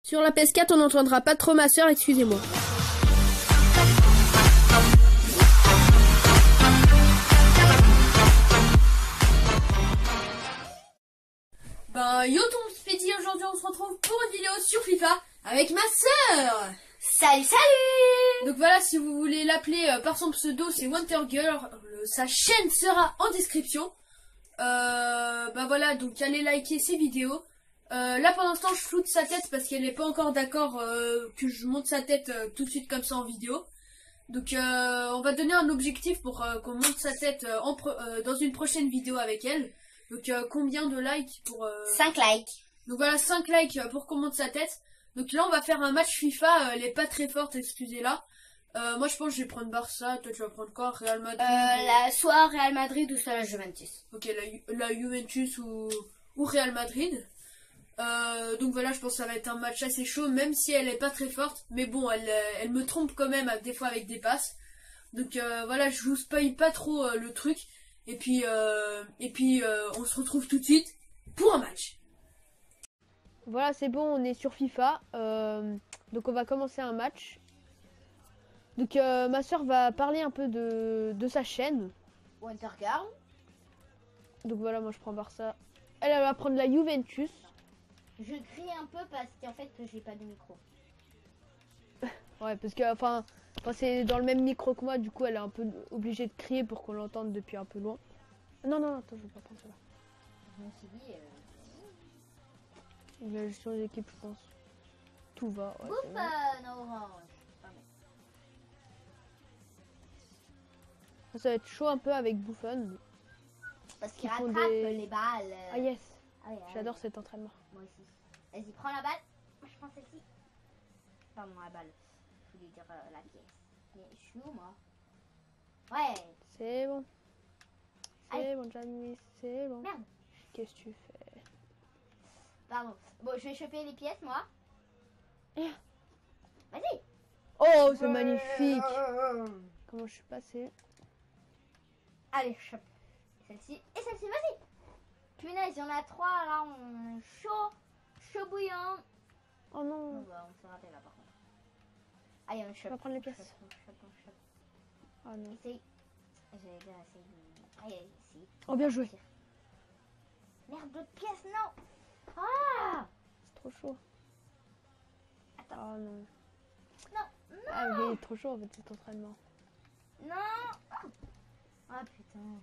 Sur la PS4, on n'entendra pas trop ma soeur, excusez-moi. Yo tout le monde, c'est Fetty, aujourd'hui on se retrouve pour une vidéo sur FIFA avec ma soeur. Salut, salut. Donc voilà, si vous voulez l'appeler par son pseudo, c'est Wintergirl, sa chaîne sera en description. Voilà, donc allez liker ses vidéos. Là pour l'instant je floute sa tête parce qu'elle n'est pas encore d'accord que je monte sa tête tout de suite comme ça en vidéo. Donc on va donner un objectif pour qu'on monte sa tête dans une prochaine vidéo avec elle. Donc combien de likes pour 5 likes. Donc voilà, 5 likes pour qu'on monte sa tête. Donc là on va faire un match FIFA, elle est pas très forte, excusez-la. Moi je pense que je vais prendre Barça, toi tu vas prendre quoi? Real Madrid Soit Real Madrid ou soit la Juventus. Ok, la Juventus ou Real Madrid. Donc voilà, je pense que ça va être un match assez chaud, même si elle est pas très forte. Mais bon, elle me trompe quand même des fois avec des passes. Donc voilà, je vous spoil pas trop le truc. Et puis on se retrouve tout de suite pour un match. Voilà, c'est bon, on est sur FIFA. Donc on va commencer un match. Donc ma soeur va parler un peu de sa chaîne. Wintergirl. Donc voilà, moi je prends Barça. Elle va prendre la Juventus. Je crie un peu parce qu'en fait j'ai pas de micro. Ouais, parce que enfin c'est dans le même micro que moi, du coup elle est un peu obligée de crier pour qu'on l'entende depuis un peu loin. Non, attends, je vais pas prendre ça là. Je me suis dit... La gestion des équipes, je pense. Tout va. Ouais, Buffon orange. Ça va être chaud un peu avec Buffon. Parce qu'il rattrape les balles. Ah yes. Ah, ouais, j'adore cet entraînement. Moi aussi. Vas-y, prends la balle. Moi je prends celle-ci. Pardon, la balle. Je voulais dire la pièce. Mais je suis où moi? Ouais. C'est bon. Allez. C'est bon, Jamie, c'est bon. Merde. Qu'est-ce que tu fais? Pardon. Bon, je vais choper les pièces moi. Vas-y. Oh, c'est magnifique. Comment je suis passée? Allez, chope. Celle-ci et celle-ci, vas-y. Punaise, il y en a 3 là, on est chaud bouillant. Oh non. On s'est raté là par contre. Allez, on chope. On va prendre les pièces. Chope. Oh non. Essaye. J'allais dire essaye. Allez, essaye. Oh, bien joué. Merde, d'autres pièces, non. Ah, c'est trop chaud. Attends. Oh non. Non. Ah oui, il est trop chaud en fait cet entraînement. Non. Ah putain.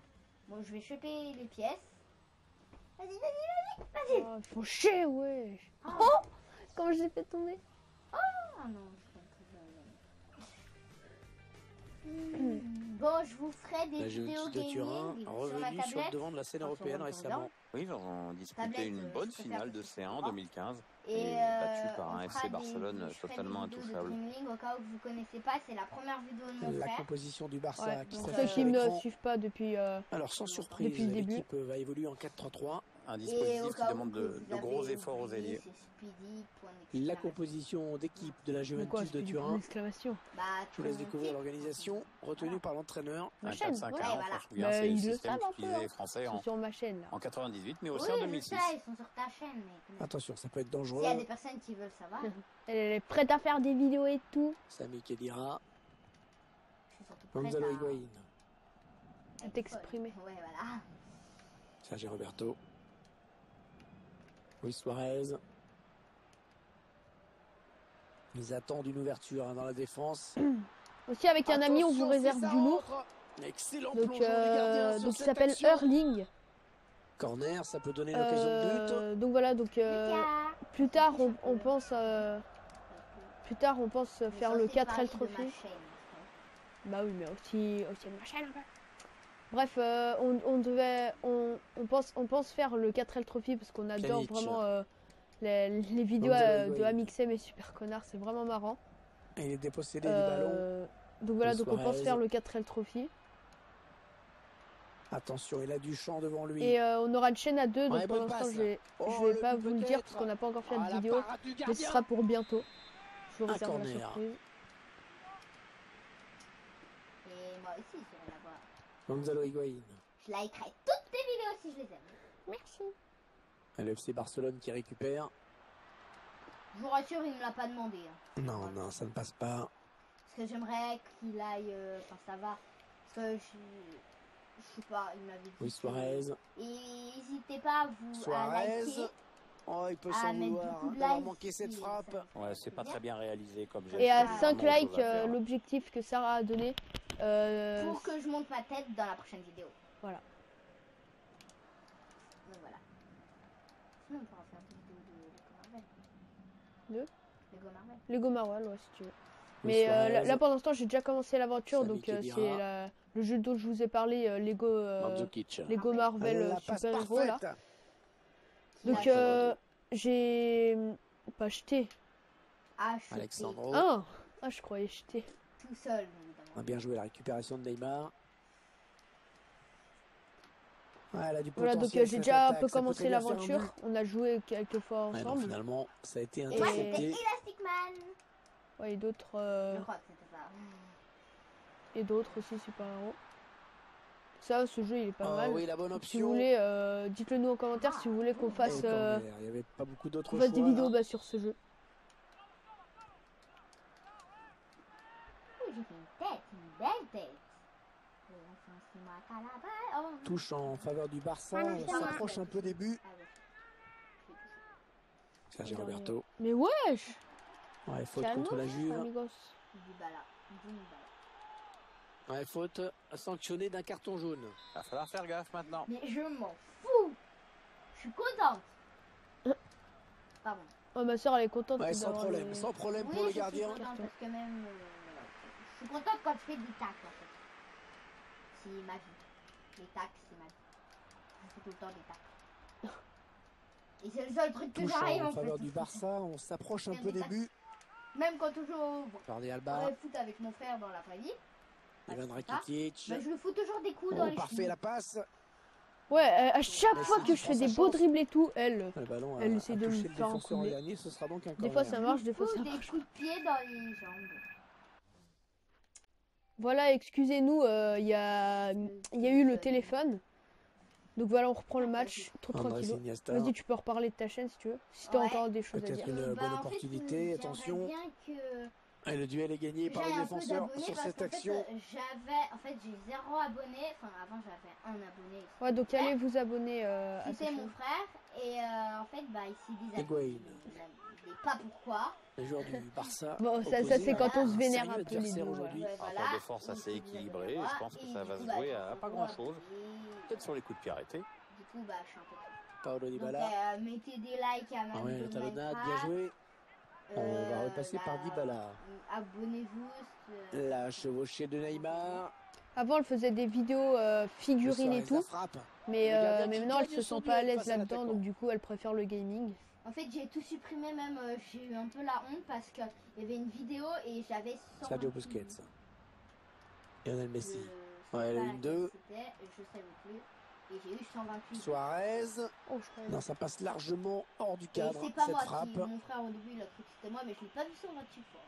Bon, je vais choper les pièces. Vas-y. Oh, ils font chier, ouais. Oh, Comment je l'ai fait tomber? Ah non, Bon, je vous ferai des vidéos de Turin, gaming sur ma revenu sur le tablette. devant de la scène européenne récemment. Oui, ils ont disputé Tablette, une je bonne préfère finale de que ce C1 en soit 2015 Et et battu par on un fera FC Barcelone je ferai totalement des vidéos de intouchable. Dream League, au cas où vous connaissez pas, c'est la première vidéo de mon La frère. composition du Barça Ouais, qui pour s'affiche ceux qui à ne l'écran. suivent pas depuis. Alors sans surprise, depuis le début. l'équipe va évoluer en 4-3-3. Un Et au dispositif qui cas où demande que de vous gros avez efforts aux oublié, ailiers. c'est Speedy, point La d'exclamation. composition d'équipe de la Mais Juventus quoi, de c'est Turin. exclamation. Bah, Je vous laisse ton découvrir titre. l'organisation retenue par l'entraîneur. Ma Un chaîne, 4-5-1, ouais. Ouais, voilà. on se souvient, Bah, c'est le ils le système savent un peu, utilisé hein. les Français C'est sur ma chaîne là. en 98, mais aussi Oui, en je 2006. sais, ils sont sur ta chaîne, mais quand même. Attention, ça peut être S'il dangereux. y a des personnes qui veulent savoir, Elle est prête à faire des vidéos et tout. Sami Khedira, je suis surtout prête Gonzalo à Higuaín, À t'exprimer. Ouais, voilà. Sergio Roberto, Luis Suarez. Ils attendent une ouverture dans la défense. Aussi avec un ami, on vous réserve du lourd. Excellent Donc, plongeon du gardien sur donc il cette s'appelle action. Erling. Corner, ça peut donner l'occasion de but. Donc voilà, donc plus tard on pense faire le 4L Trophy. Bah oui, mais aussi de ma chaîne un peu. Bref, on pense faire le 4L Trophy parce qu'on adore Pjanic. vraiment les vidéos Gonzalo de Higuaín. Amixem et Super Connard, c'est vraiment marrant. Et il est dépossédé du ballon. Donc voilà, donc on Suarez. pense faire le 4L Trophy. Attention, il a du champ devant lui. Et on aura une chaîne à deux, donc Ouais, pour bonne l'instant passe. je vais Oh, pas le but vous le dire peut-être. parce qu'on n'a pas encore fait Ah, de la vidéo, parade du mais ce gardien. sera pour bientôt. Je vous Un réserve la corner. surprise. Et moi aussi, je vais l'avoir. Gonzalo Higuaín. Je likerai toutes tes vidéos si je les aime. Merci. Le FC Barcelone qui récupère. Je vous rassure, il ne me l'a pas demandé. Hein. Non, non, ça ne passe pas. Parce que j'aimerais qu'il aille... Enfin, ça va. Parce que je sais pas, il m'avait dit... Oui, Suarez. Et n'hésitez pas à vous à Suarez. liker. Oh, il peut À s'en mettre vouloir beaucoup de d'avoir likes manqué cette si frappe. ça Ouais, c'est pas très bien réalisé comme geste. Et à Ah, 5 vraiment likes, chose à faire. l'objectif que Sarah a donné. Pour que je monte ma tête dans la prochaine vidéo. Voilà. Donc voilà. Sinon, on pourra faire des vidéos de De Lego Marvel. Lego Marvel. Lego Marvel, ouais, si tu veux. Oui, Mais Suarez. là, pour l'instant, j'ai déjà commencé l'aventure, Samy donc Khedira. c'est le jeu dont je vous ai parlé, Mandzukic. Lego Marvel La passe Super Hero, là. parfaite. Donc, Ouais. j'ai pas acheté. Acheté. Alexandro. Ah, je croyais acheter. Tout seul, évidemment. A bien joué la récupération de Neymar. Ouais, elle a du Voilà, donc potentiel, j'ai cette déjà un attaque, peu ça peut commencé très bien faire un l'aventure. but. On a joué quelques fois Ouais, non, ensemble. finalement, ça a été Et moi, c'était intercepté. Elastic Man. Ouais, et d'autres Je crois que c'était ça. aussi super-héros. Ça, ce jeu, il est pas Ah mal. oui, la bonne Donc, option. si vous voulez, dites-le nous en commentaire si vous voulez qu'on Et fasse, au corner. Il n'y avait pas beaucoup d'autres qu'on choix. fasse des vidéos là. sur ce jeu. Oui, j'ai fait une tête, une belle tête. Enfonce-moi à la balle. Oh. Touche en faveur du Barça. Ah non, On justement. s'approche un peu des buts. Ah ouais. Sergio Roberto. Mais wesh! Ouais, faute Calme, contre la Juve. amigos. Dybala. Dybala. Ouais, faute sanctionnée d'un carton jaune. Va falloir faire gaffe maintenant. Mais je m'en fous. Je suis contente. Pardon. Oh, ma soeur, elle est contente Ouais, sans d'avoir problème. le- Sans problème Oui, pour le je suis gardien. contente parce que même... je suis contente quand je fais des tacles en fait. C'est ma vie. Les tacles, c'est ma vie. Je fais tout le temps des tacles. Et c'est le seul truc que Touche j'arrive en en fait. faveur du Barça. On s'approche un peu des buts. Même quand je joue au Jordi Alba. foot avec mon frère dans la vraie vie, Ivan ça, Rakitic. bah, je lui fous toujours des coups dans Oh, les parfait chevilles. la passe. Ouais, à chaque Messi fois que qui je prend fais sa des beaux chance. dribbles et tout, elle. Le ballon Elle a essaie de touché me le faire défenseur en enculer. dernier. Ce sera donc un Des corner. fois ça marche, des fois Fous ça des marche. coups de pied dans les jambes. Voilà, excusez-nous, il y a eu le téléphone. Donc voilà, on reprend le match, trop Andrés tranquille. Iniesta. Vas-y, tu peux reparler de ta chaîne si tu veux. Si t'as Ouais. encore des choses à Peut-être dire. une bonne En fait, opportunité. j'aimerais Attention. bien que Et le duel est gagné par j'ai le un peu défenseur d'abonnés sur parce cette qu'en action. fait, j'ai 0 abonnés. Enfin, avant j'avais un abonné. Ouais, donc allez vous abonner à sa C'était mon chaîne. frère et en fait, bah, il s'est désabonné. Higuaín. Je ne sais pas pourquoi. Les joueurs du Barça. Bon, ça opposés c'est quand on se à un vénère sérieux un peu les adversaire deux. aujourd'hui. Ouais, Un voilà. rapport de force Il assez s'est équilibré. désabonné, Je pense que et ça du va coup, se bah, jouer j'ai à un pas peu grand-chose. appris. Peut-être sur les coups de pied arrêtés. Du coup, bah, je suis un peu triste. Paolo Donc, Dybala. mettez des likes à ma Ah ouais, vidéo la talonnade, bien Minecraft. joué. On va repasser par Dybala. Abonnez-vous. La chevauchée de Neymar. Avant, elle faisait des vidéos figurines et Suarez, la tout. frappe. Mais Le gardien mais qui maintenant, elle gagne se son sent pas à duel l'aise face à là-dedans. l'attaquant. Donc du coup, elle préfère le gaming. En fait, j'ai tout supprimé, même j'ai eu un peu la honte parce qu'il y avait une vidéo et j'avais 100. Sergio Busquets. Lionel Messi. Je Ouais, sais elle a pas eu une 2. laquelle c'était, je savais plus. Et j'ai eu 128. Suarez. Oh, je croyais. Non, ça passe largement hors du Et cadre, c'est pas cette moi frappe. qui. Mon frère au début il a cru que c'était moi, mais je l'ai pas vu 128 fois.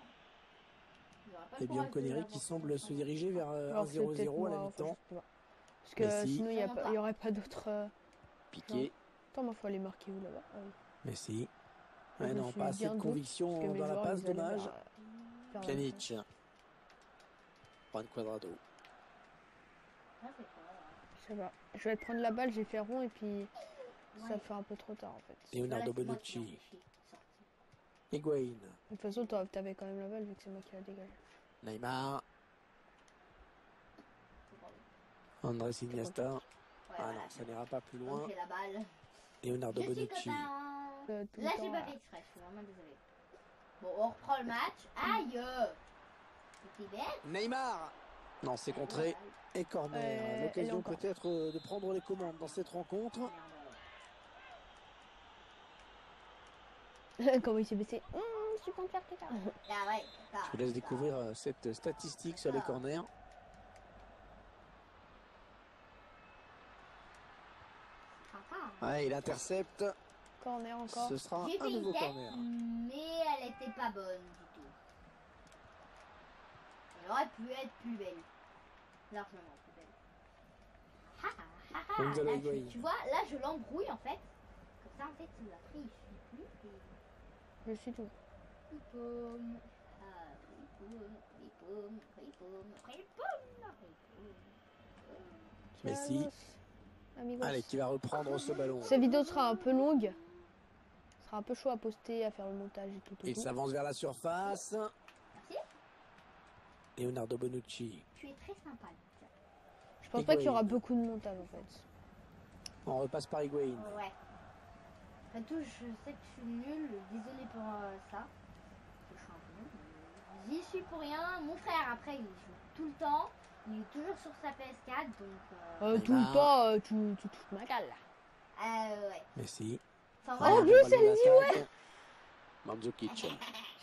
J'aurais pas Et le bien courage de Connery l'avoir qui fait semble 128 se diriger vers Alors, c'est 1-0-0 peut-être à la moi, enfin, mi-temps. je sais pas. Parce que Messi. sinon, il n'y aurait pas d'autres. Piqué. Attends, il faut aller marquer où là-bas? Ah oui. Messi. Je Ouais, me non, suis pas dit assez un de doute, conviction parce que mes dans la joueurs, passe, ils allaient dommage. faire un Pjanic. Juan Cuadrado. Ah, c'est quoi, Je sais pas. Je vais te prendre la balle, j'ai fait rond et puis ça Ouais. fait un peu trop tard en fait. Leonardo Voilà, c'est moi qui l'ai Bonucci. empêché de sortir. Higuaín. De toute façon, t'avais quand même la balle vu que c'est moi qui la dégage. Neymar. C'est pas bon. Andrés Iniesta. Ouais, Ah voilà, non, ça n'ira pas plus donc loin. j'ai la balle. Leonardo Je suis Bonucci. content. Tout le Là, temps, j'ai pas fait exprès, je suis vraiment désolée. Bon, on reprend le match. Aïe! C'était bête. Neymar. Non, c'est contré. Et corner. elle est L'occasion encore. peut-être de prendre les commandes dans cette rencontre. Comment il s'est baissé. Je suis pas faire quelqu'un. Ah ouais, Je vous laisse découvrir cette statistique sur les corners. Ouais, il intercepte. Corner encore. Ce sera J'ai un fait une nouveau tête, corner. mais elle était pas bonne du tout. Elle aurait pu être plus belle. Largement plus belle. Ah, ah, ah, Gonzalo là, Higuaín. tu vois, là je l'embrouille en fait. Comme ça en fait il a pris, je suis plus. Et... Je suis tout. Ripoum. Ah, ripoum, ripoum, ripoum, ripoum, ripoum. Messi. Calmos, amigos. Allez, qui va reprendre ce ballon. Cette vidéo sera un peu longue. Ce sera un peu chaud à poster, à faire le montage et tout. Il s'avance vers la surface. Merci. Leonardo Bonucci. Tu es très sympa. Je pense pas qu'il y aura beaucoup de montage en fait. On repasse par Higuaín. Ouais. Après tout, je sais que je suis nulle. Désolé pour ça. Je suis un peu nulle, mais j'y suis pour rien. Mon frère, après, il joue tout le temps. Il est toujours sur sa PS4, donc... Tout le temps, tu te fous de ma gueule là. Ouais. Messi. Enfin, Oh, voilà. plus, elle dit ouais. Mandzukic.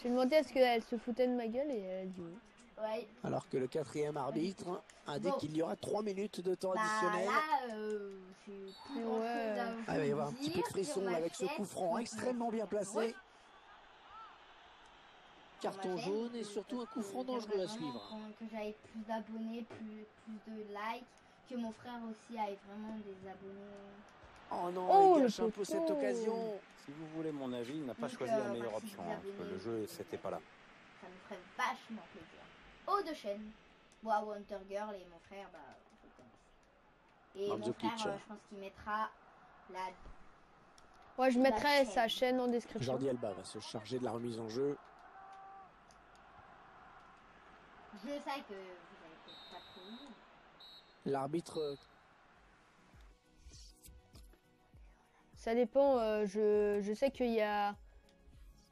J'ai demandé est-ce qu'elle se foutait de ma gueule et elle a dit oui. Ouais. Alors que le quatrième arbitre indique qu'il y aura 3 minutes de temps Bah additionnel. là, j'ai plus grand chose à vous Ah, il va y avoir un petit peu de dire frisson sur ma avec ce chaîne. coup franc extrêmement bien placé. Ouais. Carton Sur ma jaune chaîne, et surtout un coup franc j'aimerais dangereux à vraiment suivre. Que j'aille plus d'abonnés, plus de likes, que mon frère aussi aille vraiment des abonnés. Oh non, Oh, il le gâche un peu poteau. cette occasion. Si vous voulez mon avis, il n'a pas Donc, choisi la meilleure merci option, de vous hein, parce que abonner. le jeu, c'était pas là. Ça me ferait vachement plaisir. Haut de chaîne. Moi, Wonder Girl et mon frère, bah, vous connaissez. Et mon Mandzukic. frère, je pense qu'il mettra la... Ouais, je La mettrai chaîne. sa chaîne en description. Jordi Alba va se charger de la remise en jeu. Je sais que vous avez peut-être pas trop vu. L'arbitre Ça dépend, je sais qu'il y a...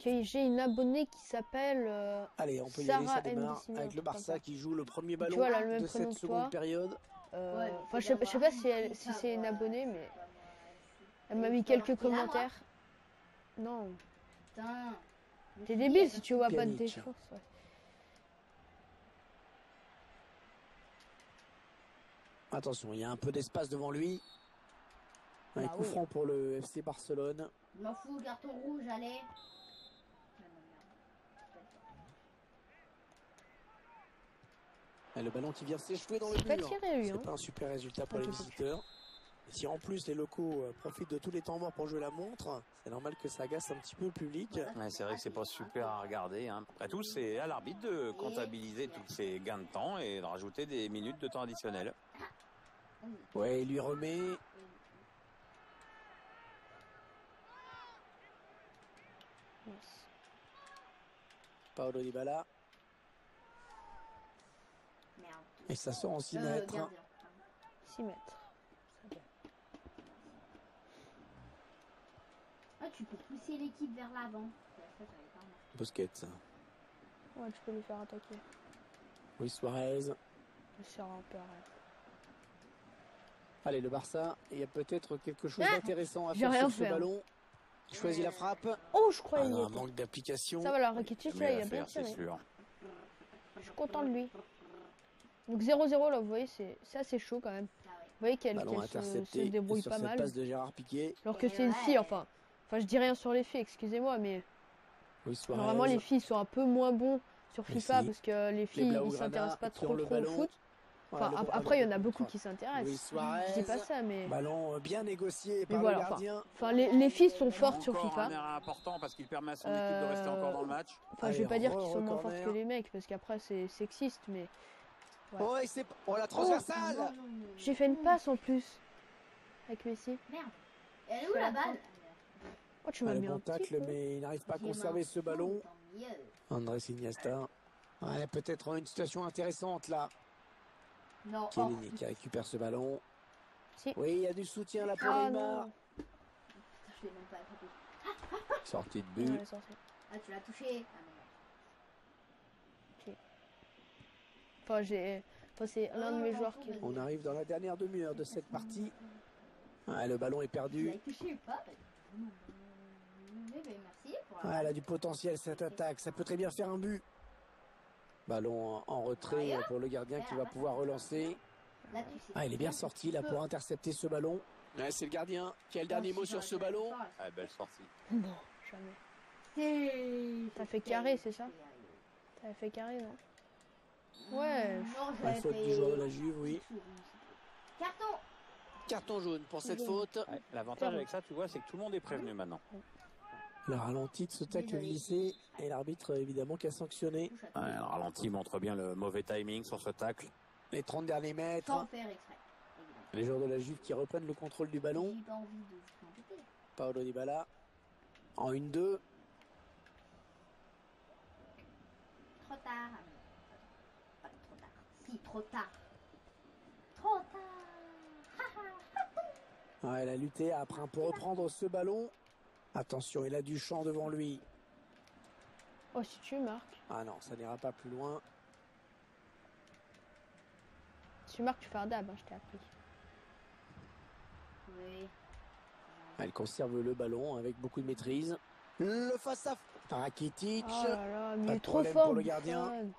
que j'ai une abonnée qui s'appelle... allez, on peut y aller, ça Sarah démarre NBC, avec le Barça qui joue le premier ballon vois, elle a le même de prénom cette que toi. seconde période. Ouais, Enfin, je sais pas si c'est une abonnée, mais elle m'a mis quelques commentaires. Non, Putain. t'es débile si tu vois pas de Pjanic. défense. Ouais. Attention, il y a un peu d'espace devant lui. Un Bah coup oui. franc pour le FC Barcelone. Je m'en fous, carton rouge, allez. Et le ballon qui vient s'échouer dans le C'est pas mur. tiré, lui, C'est hein. pas un super résultat pour Un les tout petit visiteurs. Et si en plus les locaux profitent de tous les temps morts pour jouer la montre, c'est normal que ça agace un petit peu le public. Ouais, c'est vrai que c'est pas super à regarder. Hein. Après tout, c'est à l'arbitre de comptabiliser tous ces gains de temps et de rajouter des minutes de temps additionnel. Ouais, il lui remet. Yes. Paolo Dybala. Merde. Et ça sort en 6 mètres. Gardien. 6 mètres. Ça va. Ah, tu peux pousser l'équipe vers l'avant. Ça, j'avais pas remarqué. Busquets. Ouais, tu peux lui faire attaquer. Luis Suarez. Il sert un peu à rien. Allez, le Barça. Il y a peut-être quelque chose Ah, d'intéressant à j'ai faire rien sur ce fait, hein. ballon. Il choisit la frappe. Oh, je crois Ah qu'il y non, un était. manque d'application. Ça va, la Rakitic, Mieux là, il à a bien faire, c'est tiré. sûr. Je suis content de lui. Donc 0-0, là, vous voyez, c'est assez chaud quand même. Ah ouais. Vous voyez qu'elle Ballon se intercepté débrouille sur pas cette mal. passe de Gérard Piqué. Alors que Et c'est une ouais. fille, enfin, je dis rien sur les filles, excusez-moi, mais Luis Suarez. normalement les filles sont un peu moins bons sur FIFA Messi. parce que les filles ils Blaugrana s'intéressent pas qui ont le trop au ballon. foot. Voilà, Enfin, le après il y en a ballon beaucoup contre qui Luis s'intéressent. Suarez. Je dis pas ça, mais Ballon bien négocié mais par voilà. le gardien. Enfin, les filles sont fortes sur Encore un FIFA. erreur important parce qu'il permet à son équipe de rester encore dans le match. Enfin, je vais Allez, pas dire qu'ils sont moins fortes corner. que les mecs parce qu'après c'est sexiste, mais ouais. Oh, et c'est la transversale. Non, non, non. J'ai fait une passe en plus avec Messi. Merde. Et elle est où la balle? Oh, tu m'as Le mis bon un petit tacle, coup. mais il n'arrive pas à J'ai conserver mis un ce coup, ballon. tant mieux. Andrés Iniesta. Ouais, peut-être une situation intéressante là. Non. Chiellini qui récupère ce ballon. Si. Oui, il y a du soutien là pour Ah Neymar. non. Putain, je l'ai même pas attrapé. Sortie de Ouais, but. elle est sortie. Ah, tu l'as touché. Ah, non. Enfin, c'est l'un de mes joueurs qui. On arrive dans la dernière demi-heure de cette partie. Ouais, le ballon est Tu perdu. l'as touché ou pas? Merci pour Ouais, elle a du potentiel cette attaque. Ça peut très bien faire un but. Ballon en retrait pour le gardien qui va pouvoir relancer. Là, tu sais. Ah, il est bien sorti là pour intercepter ce ballon. Ouais, c'est le gardien qui a le dernier mot sur ce ballon. Ah, belle sortie. Non, jamais. T'as fait carré, c'est ça? T'avais fait carré, non? Ouais. Non, La j'avais faute fait- du joueur de la Juve, oui. Carton. Carton jaune pour cette faute. Ouais, l'avantage avec ça, tu vois, c'est que tout le monde est prévenu maintenant. Le ralenti de ce tacle Désolé. glissé et l'arbitre évidemment qui a sanctionné. Touche à Ouais, le ralenti montre bien le mauvais timing sur ce tacle. Les 30 derniers mètres. sans faire exprès, évidemment. Les joueurs de la Juve qui reprennent le contrôle du ballon. J'ai pas envie de vous embêter. Paolo Dybala en 1-2. Trop tard. Pas trop tard. Si, trop tard. Trop tard. Ouais, elle a lutté après pour reprendre ce ballon. Attention, il a du champ devant lui. Oh, si tu marques. Ah non, ça n'ira pas plus loin. Si tu marques, tu fais un dab, hein, je t'ai appris. Oui. Elle conserve le ballon avec beaucoup de maîtrise. Le face-à-face. Rakitic. Oh là là, mais Pas il est de trop problème fort, pour le gardien. Buffon.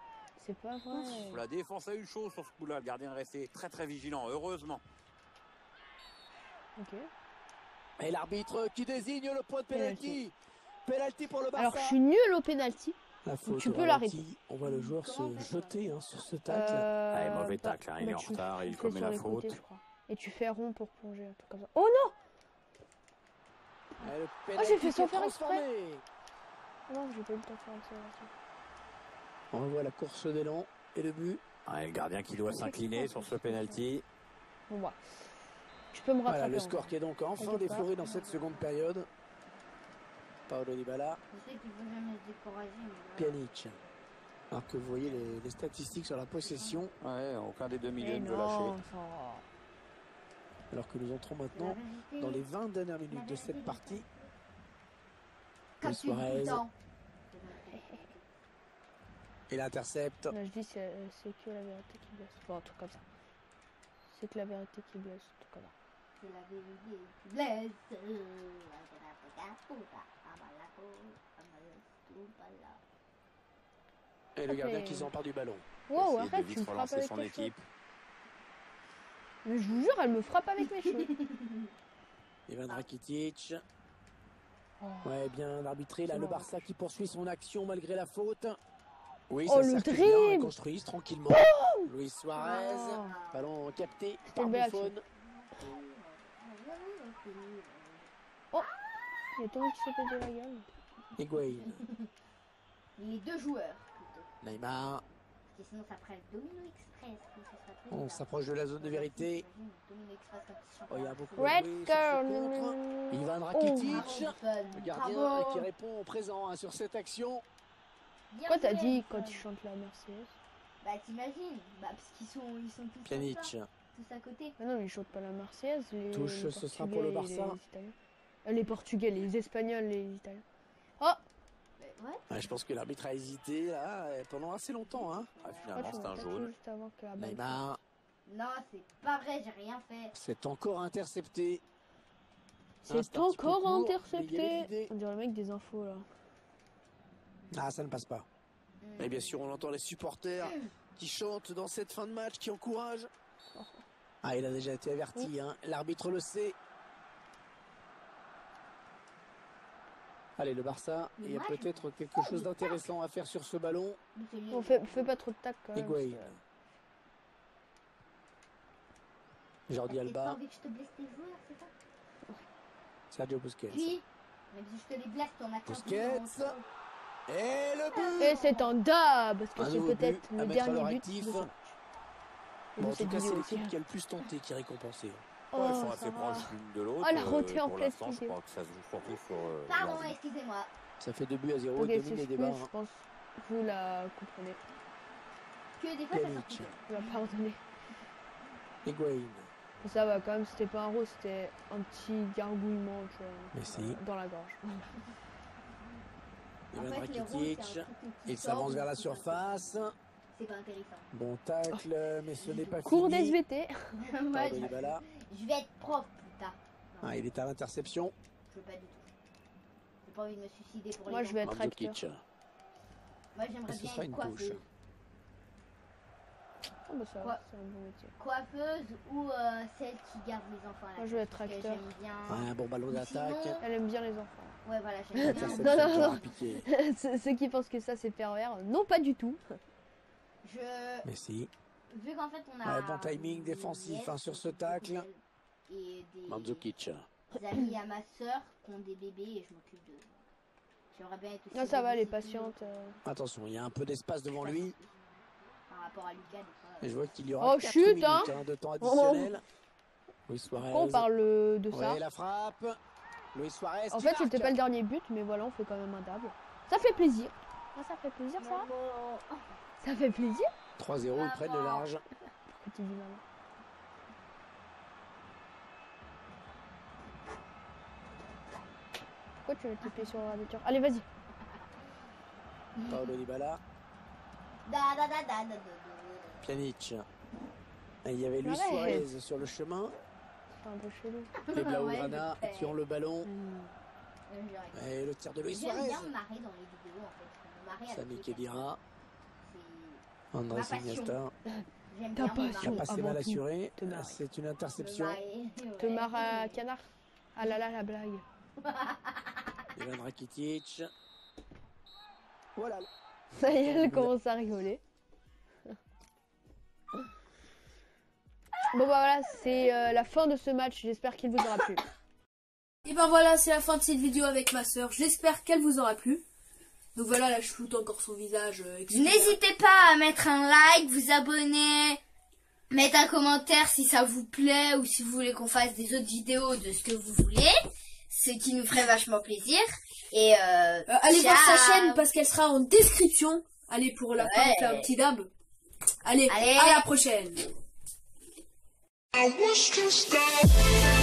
C'est pas vrai. La défense a eu chaud sur ce coup-là. Le gardien est resté très très vigilant, heureusement. Ok. Et l'arbitre qui désigne le point de pénalty. Pénalty pour le Barça. Alors, je suis nul au penalty. La faute tu au peux ralenti. l'arrêter. On voit le joueur Comment se on fait jeter sur ce tacle. Allez, mauvais tacle, hein, il est en tu retard, il fais commet sur la les faute. côtés, je crois. Et tu fais rond pour plonger, un truc comme ça. Oh non! Et le Oh, j'ai pénalty fait qui sans est faire exprès. transformé. Non, j'ai pas eu le temps de faire une accélération. On revoit la course d'élan et le but. Ouais, le gardien qui doit s'incliner sur ce penalty. Bon, bah. Tu peux me rattraper. Voilà le en score vrai. qui est donc enfin T'inquiète pas. défloré dans cette seconde période. Paolo Dybala, Je sais qu'il faut jamais se décourager, mais voilà. Pjanic. Alors que vous voyez les statistiques sur la possession, Ouais, aucun des deux milieux Mais ne veut non, lâcher. enfin. alors que nous entrons La maintenant vérité, dans les 20 dernières minutes de cette partie. comme Luis tu dis tout Suarez. le temps. Et l'intercepte. Là, je dis, c'est que la vérité qui blesse. Enfin, un truc comme ça. C'est que la vérité qui blesse, un truc comme ça. C'est la vérité qui blesse. Et le Ok. gardien qui s'empare du ballon. Wow, Essayer de arrête, tu vite me frappes relancer avec son mes équipe. cheveux. Mais je vous jure, elle me frappe avec mes cheveux. Ivan Rakitic. Oh. Ouais, bien arbitré. Là, C'est le bon. Barça qui poursuit son action malgré la faute. Oui, Oh, ça le circule bien, dribble. ils construisent tranquillement. Luis Suarez. Oh. Ballon capté C'était par une belle Buffon. Il y a tout le monde qui s'est pété la gueule. Higuain. Les deux joueurs, plutôt. Neymar. Parce que sinon, ça ferait le Domino Express. donc ça serait très On bizarre. s'approche de la zone de vérité. Imagine, Domino Express comme ça. Oh, il y a beaucoup Red de bruit sur girl. ce contre. Ivan Oh. Rakitic. Bravo, Le gardien bravo. qui répond au présent sur cette action. Bien Pourquoi t'as joué, dit Buffon. quand ils chantent la Mercedes? Bah t'imagines, bah parce qu'ils sont tous Pjanic. comme ça, tous à côté. Ah non, ils chantent pas la Marseillaise. Les, Touche, les ce sera Portugais pour le et Barça. Les Italiens. Les Portugais, les Espagnols, les Italiens. Oh, Ouais. Ouais, je pense que l'arbitre a hésité là pendant assez longtemps. Hein. Ah, oh, finalement, tu c'est m'as un pas jaune. tué juste avant que la balle Neymar. Non, c'est pas vrai, j'ai rien fait. C'est encore intercepté. C'est un petit peu encore court, mais il y avait intercepté. l'idée. On dirait le mec des infos là. Ah, ça ne passe pas. Et bien sûr, on entend les supporters qui chantent dans cette fin de match, qui encouragent. Ah, il a déjà été averti. Hein. L'arbitre le sait. Allez, le Barça, il y a peut-être quelque chose d'intéressant à faire sur ce ballon. On fait pas trop de tac quand même. Higuain. parce Jordi T'as Alba, envie que je te blesse tes joueurs, c'est ça? Sergio Busquets. Puis, même si je te les blesse, t'en as qu'un Busquets. plus dans le Et le but. Et c'est un dab parce que Un c'est nouveau peut-être but à le mettre à dernier leur but actif. de ce match. Et Bon, de en cette tout cas, c'est vidéo aussi. l'équipe qui a le plus tenté qui est récompensée. Oh, Ouais, ils sont assez ça va. proches l'une de l'autre. Oh, la retrait en pour pleine l'instant, je vidéo. crois que ça se joue surtout sur. Pardon, leur vie. excusez-moi. Ça fait 2-0, Ok, domine c'est les ce débats. que je pense. Vous la comprenez. Que des fois, ça Pjanic. sort tout seul. Vous la pardonnez. Higuain. Ça va quand même, c'était pas un rose, c'était un petit gargouillement tu vois, Merci. dans la gorge. En Ivan fait, les rôles, Rakitic. c'est un truc qui Il sort, s'avance vers la donc c'est pas- surface. C'est pas intéressant. Bon tacle, mais ce n'est pas Cours fini. d'SVT. Ouais, Paolo Dybala. je vais être propre plus tard. Non, Ah, il est à l'interception. je veux pas du tout. J'ai pas envie de me suicider pour Moi les je vais enfants. être acteur. Mandzukic. Moi j'aimerais Et ce bien sera être une touche. coiffeuse. Oh, bah, ça Quoi va, c'est un bon métier. Coiffeuse ou celle qui garde les enfants à la Moi, je vais crèche, être parce que acteur. J'aime bien. Ouais, un bon ballon Ou d'attaque. sinon- Elle aime bien les enfants. Ouais, voilà, j'aime bien. Interception Non, non, de Gérard non. Piqué. Ceux qui pensent que ça c'est pervers, non pas du tout. Je... Messi. Vu qu'en fait on a. Ouais, bon timing des défensif, nièces hein, sur ce qui tacle. s'occupent d'elles, Et des Mandzukic. amis à ma soeur qui ont des bébés et je m'occupe de. J'aimerais bien être aussi Non, ça va, elle est domestique patiente. Attention, il y a un peu d'espace devant lui. par rapport à Lucas, des fois. Et je vois qu'il y aura Oh, 4 chute, minutes hein. de temps additionnel. Luis Pourquoi on Suarez. parle de ça? Ouais, la frappe. Luis Suarez. En qui fait, marque. c'était pas le dernier but, mais voilà, on fait quand même un double. Ça fait plaisir. Ça fait plaisir, ça. Maman. Ça fait plaisir. 3-0, ils prennent le large. Pourquoi tu dis maman? Pourquoi tu veux taper sur la voiture? Allez, vas-y. Paolo Dybala. Da, da, da, da, da, da, da. Pjanic. Et il y avait Luis Ouais. Suarez sur le chemin. C'est un peu chelou. Les Blaugrana Ouais, qui ont le ballon. j'aurais- Et le tir de Luis J'aime Suarez. bien me marrer dans les vidéos en fait. Je me marrer avec Sami les Khedira. C'est- Andrés Ma passion. Iniesta. J'aime Ta bien me passion. Qui a marrer. passé Avant mal tout, assuré. te marrer. C'est une Me interception. marrer, Te ouais. marre à canard. Ah là là, la blague. Ivan Rakitic. Voilà. Ça y est, elle commence à rigoler. Bon bah voilà, c'est la fin de ce match. J'espère qu'il vous aura plu. Et ben voilà, c'est la fin de cette vidéo avec ma soeur. J'espère qu'elle vous aura plu. Donc voilà, là je floute encore son visage. Etc. N'hésitez pas à mettre un like, vous abonner, mettre un commentaire si ça vous plaît ou si vous voulez qu'on fasse des autres vidéos de ce que vous voulez. Ce qui nous ferait vachement plaisir. Et allez voir sa ciao. chaîne parce qu'elle sera en description. Allez pour la fin, Ouais. faire un petit dab. Allez, Allez. à la prochaine. I wish to stop.